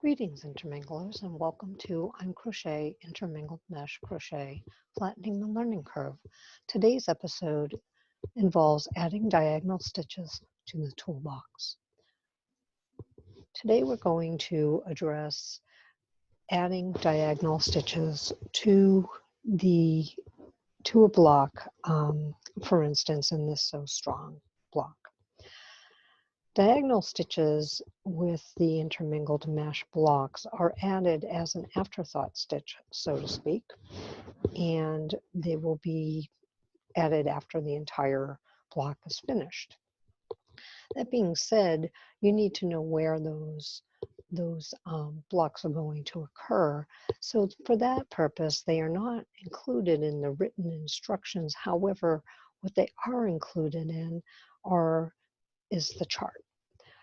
Greetings, interminglers, and welcome to I'm Crochet, Intermingled Mesh Crochet, Flattening the Learning Curve. Today's episode involves adding diagonal stitches to the toolbox. Today we're going to address adding diagonal stitches to a block, for instance, in this So Strong block. Diagonal stitches with the intermingled mesh blocks are added as an afterthought stitch, so to speak, and they will be added after the entire block is finished. That being said, you need to know where those blocks are going to occur. So for that purpose, they are not included in the written instructions. However, what they are included in is the chart.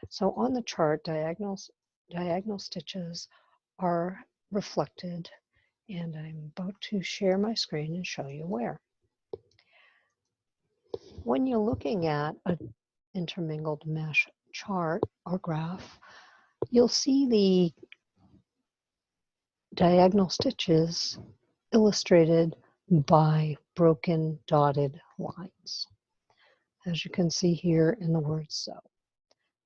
So on the chart, diagonal stitches are reflected, and I'm about to share my screen and show you where. When you're looking at an intermingled mesh chart or graph, you'll see the diagonal stitches illustrated by broken dotted lines, as you can see here in the word So.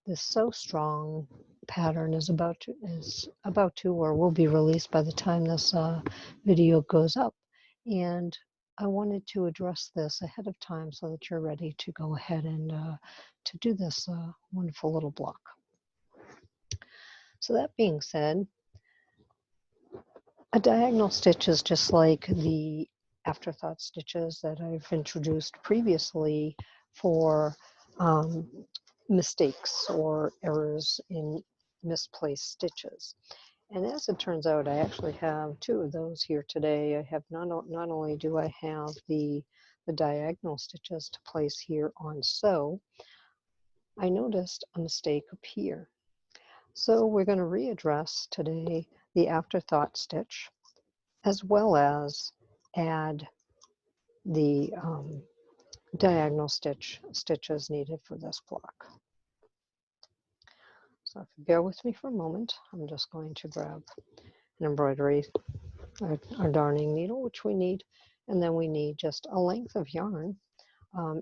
This So Strong pattern is about to or will be released by the time this video goes up, and I wanted to address this ahead of time so that you're ready to go ahead and to do this wonderful little block. So that being said, a diagonal stitch is just like the afterthought stitches that I've introduced previously for mistakes or errors in misplaced stitches. And as it turns out, I actually have two of those here today. I have not only do I have the diagonal stitches to place here on So, I noticed a mistake appear. So we're going to readdress today the afterthought stitch, as well as add the diagonal stitches needed for this block. So if you bear with me for a moment, I'm just going to grab an embroidery, our darning needle, which we need, and then we need just a length of yarn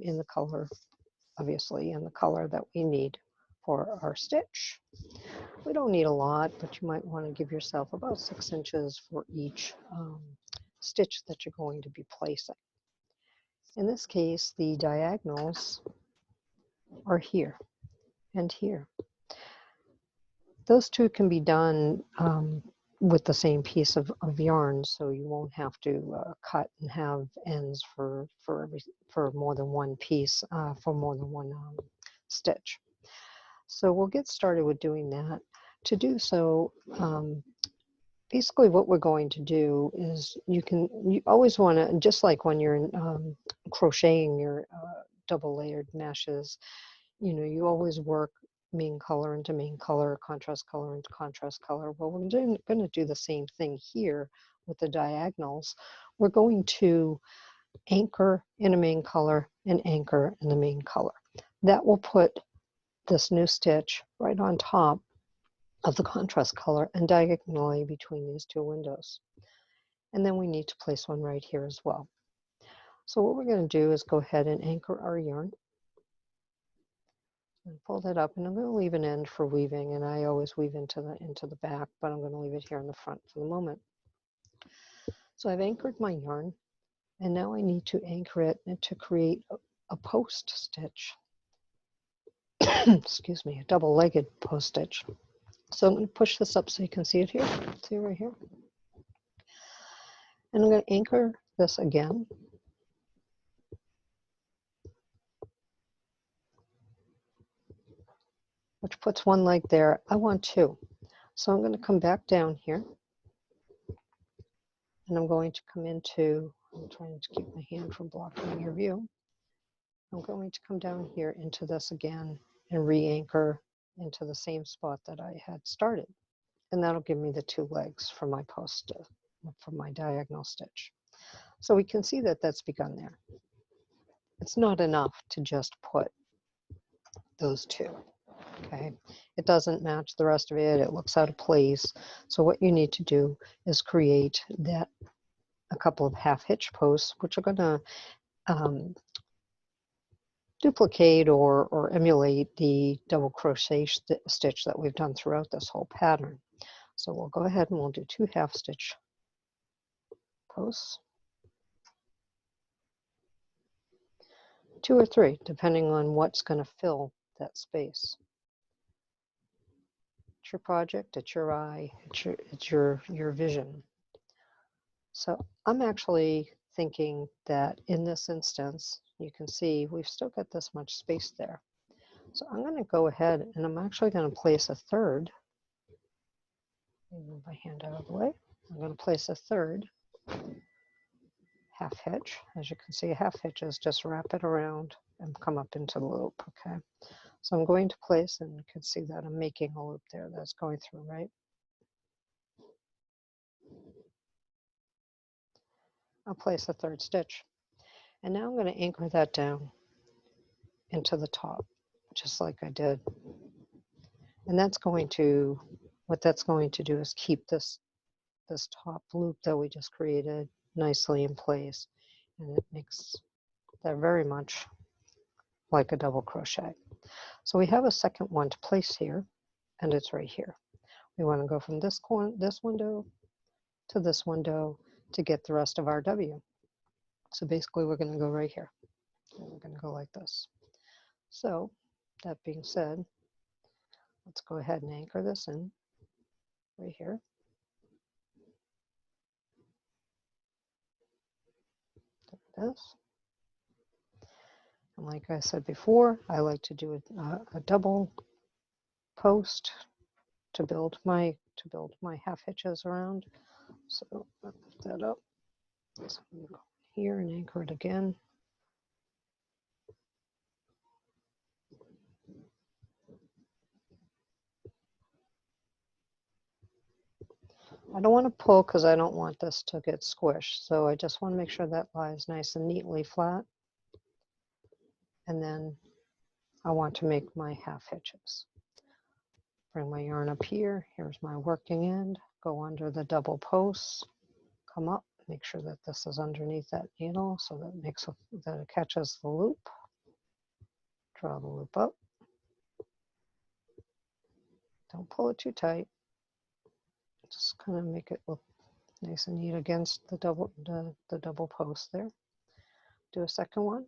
in the color, obviously, in the color that we need for our stitch. We don't need a lot, but you might want to give yourself about 6 inches for each stitch that you're going to be placing. In this case, the diagonals are here and here. Those two can be done with the same piece of yarn, so you won't have to cut and have ends for more than one piece, for more than one stitch. So we'll get started with doing that. To do so, basically what we're going to do is you always want to, just like when you're crocheting your double layered meshes, you always work main color into main color, contrast color into contrast color. Well, we're going to do the same thing here with the diagonals. We're going to anchor in a main color and anchor in the main color. That will put this new stitch right on top of the contrast color and diagonally between these two windows. And then we need to place one right here as well. So what we're going to do is go ahead and anchor our yarn and pull that up, and I'm going to leave an end for weaving, and I always weave into the back, but I'm going to leave it here in the front for the moment. So I've anchored my yarn, and now I need to anchor it to create a post stitch. Excuse me, a double-legged post stitch. So I'm going to push this up so you can see it here. See right here. And I'm going to anchor this again. Which puts one leg there. I want two. So I'm going to come back down here. And I'm going to come into, I'm trying to keep my hand from blocking your view. I'm going to come down here into this again and re-anchor into the same spot that I had started. And that'll give me the two legs for my post, for my diagonal stitch. So we can see that that's begun there. It's not enough to just put those two. Okay, it doesn't match the rest of it. It looks out of place. So what you need to do is create that a couple of half hitch posts, which are going to duplicate or emulate the double crochet stitch that we've done throughout this whole pattern. So we'll go ahead and we'll do 2 half stitch posts, 2 or 3, depending on what's going to fill that space. It's your project, it's your eye, it's your vision. So I'm actually thinking that in this instance, you can see we've still got this much space there. So I'm going to go ahead and I'm actually going to place a third. Move my hand out of the way. I'm going to place a third half hitch. As you can see, a half hitch is just wrap it around and come up into the loop. Okay. So I'm going to place, and you can see that I'm making a loop there that's going through, right? I'll place a third stitch. And now I'm going to anchor that down into the top, just like I did. And that's going to, what that's going to do is keep this top loop that we just created nicely in place. And it makes that very much like a double crochet. So we have a second one to place here, and it's right here. We want to go from this window to this window to get the rest of our W. So basically we're going to go right here. And we're going to go like this. So that being said, let's go ahead and anchor this in right here. This. And like I said before, I like to do a double post to build my half hitches around. So I'll lift that up. So I'm going to go here and anchor it again. I don't want to pull because I don't want this to get squished. So I just want to make sure that lies nice and neatly flat. And then I want to make my half hitches. Bring my yarn up here. Here's my working end. Go under the double posts. Come up. Make sure that this is underneath that needle so that it catches the loop. Draw the loop up. Don't pull it too tight. Just kind of make it look nice and neat against the double post there. Do a second one,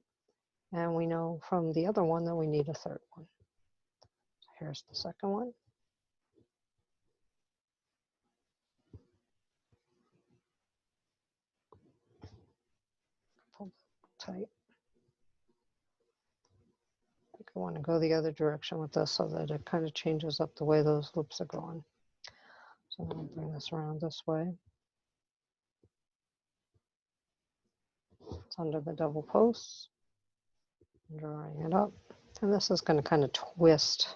and we know from the other one that we need a third one. So here's the second one. Pull tight. I think I want to go the other direction with this so that it kind of changes up the way those loops are going. So I'm going to bring this around this way. It's under the double posts. Drawing it up. And this is going to kind of twist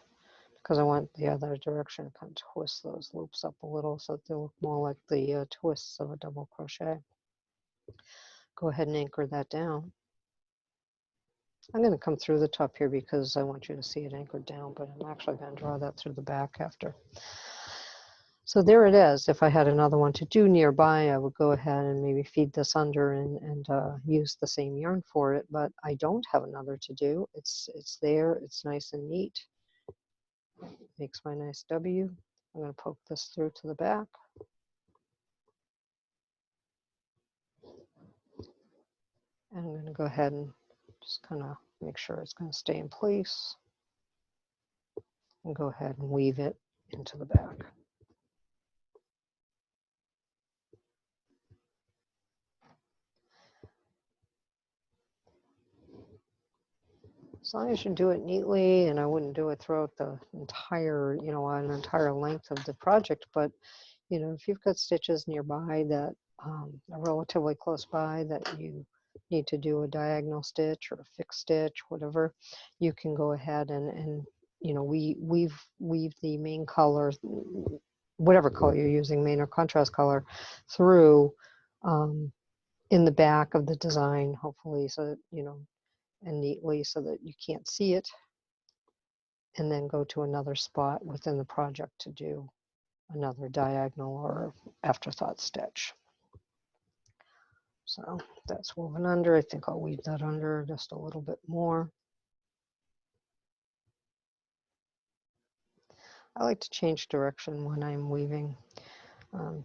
because I want the other direction to kind of twist those loops up a little so that they look more like the twists of a double crochet. Go ahead and anchor that down. I'm going to come through the top here because I want you to see it anchored down, but I'm actually going to draw that through the back after. So there it is. If I had another one to do nearby, I would go ahead and maybe feed this under and use the same yarn for it, but I don't have another to do. It's there. It's nice and neat. Makes my nice W. I'm going to poke this through to the back. And I'm going to go ahead and just kind of make sure it's going to stay in place. And go ahead and weave it into the back. As long as you do it neatly, and I wouldn't do it throughout the entire, an entire length of the project, but, if you've got stitches nearby that are relatively close by that you need to do a diagonal stitch or a fixed stitch, whatever, you can go ahead and weave the main color, whatever color you're using, main or contrast color, through in the back of the design, hopefully, so that, and neatly so that you can't see it. and then go to another spot within the project to do another diagonal or afterthought stitch. So that's woven under. I think I'll weave that under just a little bit more. I like to change direction when I'm weaving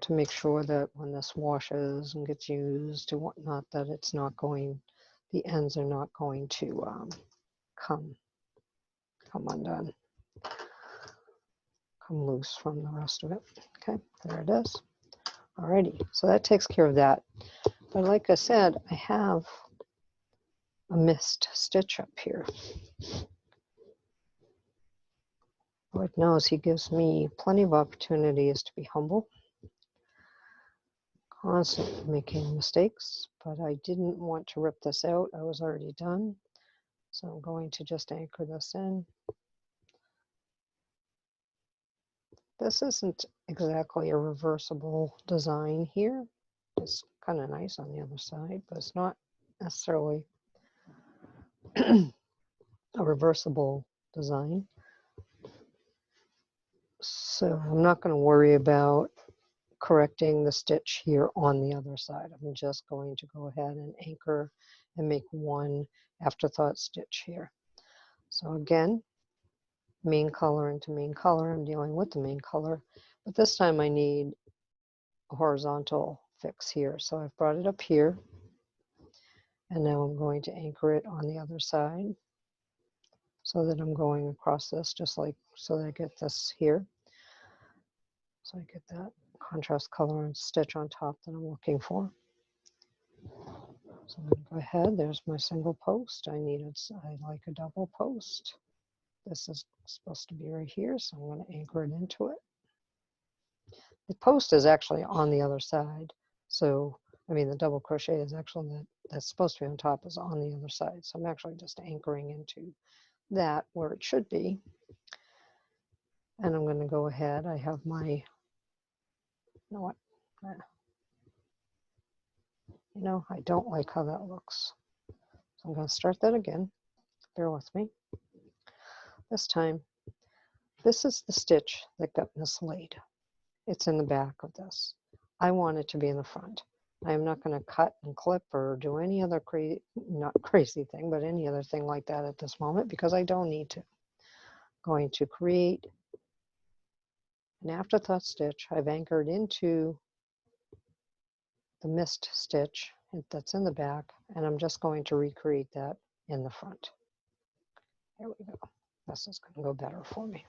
to make sure that when this washes and gets used and whatnot, that it's not going, the ends are not going to come undone, come loose from the rest of it. Okay, there it is. Alrighty, so that takes care of that. But like I said, I have a missed stitch up here. Lord knows he gives me plenty of opportunities to be humble, constantly making mistakes, but I didn't want to rip this out. I was already done. So I'm going to just anchor this in. This isn't exactly a reversible design here. It's kind of nice on the other side, but it's not necessarily a reversible design. So I'm not going to worry about correcting the stitch here on the other side. I'm just going to go ahead and anchor and make one afterthought stitch here. So again, main color into main color. I'm dealing with the main color, but this time I need a horizontal fix here. So I've brought it up here, and now I'm going to anchor it on the other side so that I'm going across this just like so that I get this here. So I get that contrast color and stitch on top that I'm looking for. So I'm going to go ahead. There's my single post. I like a double post. This is supposed to be right here, so I'm going to anchor it into it. The post is actually on the other side. So, I mean, the double crochet is actually that's supposed to be on top is on the other side. So I'm actually just anchoring into that where it should be. And I'm going to go ahead. I have my, you know what? You know, I don't like how that looks. So I'm going to start that again. Bear with me. This time, this is the stitch that got mislaid. It's in the back of this. I want it to be in the front. I am not going to cut and clip or do any other not crazy thing, but any other thing like that at this moment because I don't need to. I'm going to create an afterthought stitch. I've anchored into the missed stitch that's in the back, and I'm just going to recreate that in the front. There we go. This is going to go better for me.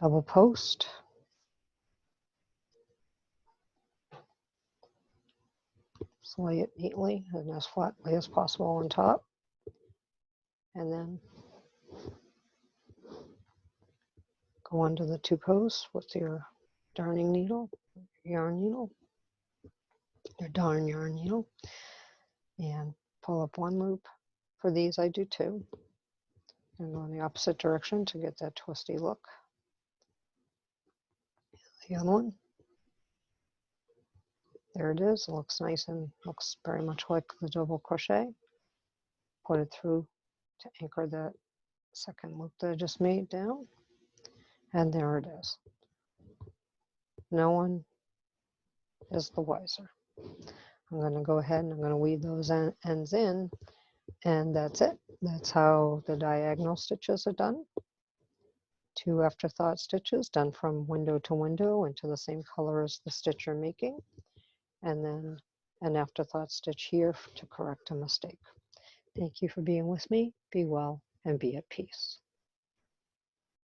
Double post. Just lay it neatly and as flatly as possible on top. And then go under the two posts with your darning needle, yarn needle, your darn yarn needle, and pull up one loop. For these, I do two. And go in the opposite direction to get that twisty look. The other one. There it is. It looks nice and looks very much like the double crochet. Put it through to anchor that second loop that I just made down. And there it is. No one is the wiser. I'm going to go ahead and I'm going to weave those ends in, and that's it. That's how the diagonal stitches are done. Two afterthought stitches done from window to window into the same color as the stitch you're making, and then an afterthought stitch here to correct a mistake. Thank you for being with me. Be well and be at peace.